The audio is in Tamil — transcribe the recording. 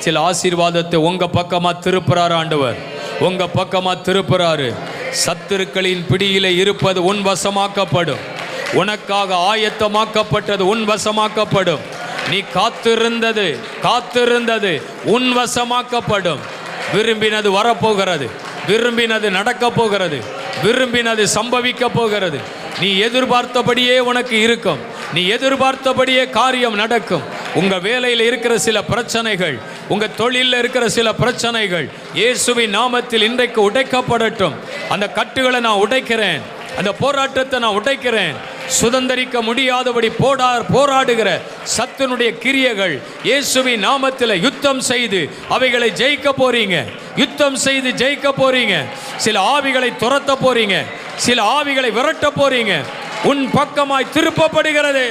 சில ஆசீர்வாதத்தை உங்க பக்கமா திருப்புறாரு ஆண்டவர், உங்க பக்கமா திருப்புறாரு. சத்துருக்களின் பிடியிலே இருப்பது உன் வசமாக்கப்படும். உனக்காக ஆயத்தமாக்கப்பட்டது உன் வசமாக்கப்படும். நீ காத்திருந்தது உன் வசமாக்கப்படும். விரும்பினது வரப்போகிறது, விரும்பினது நடக்க போகிறது, விரும்பினது சம்பவிக்க போகிறது. நீ எதிர்பார்த்தபடியே உனக்கு இருக்கும், நீ எதிர்பார்த்தபடியே காரியம் நடக்கும். உங்க வேலையில் இருக்கிற சில பிரச்சனைகள், உங்க தொழிலில் இருக்கிற சில பிரச்சனைகள் இயேசுவின் நாமத்தில் இன்றைக்கு உடைக்கப்படட்டும். அந்த கட்டுகளை நான் உடைக்கிறேன், அந்த போராட்டத்தை நான் உடைக்கிறேன். சுதந்திரிக்க முடியாதபடி போராடுகிற சத்துனுடைய கிரியைகள் இயேசுவின் நாமத்தில் யுத்தம் செய்து அவைகளை ஜெயிக்க போறீங்க, யுத்தம் செய்து ஜெயிக்க போறீங்க. சில ஆவிகளை துரத்த போறீங்க, சில ஆவிகளை விரட்ட போறீங்க. உன் பக்கமாய் திருப்பப்படுகிறது.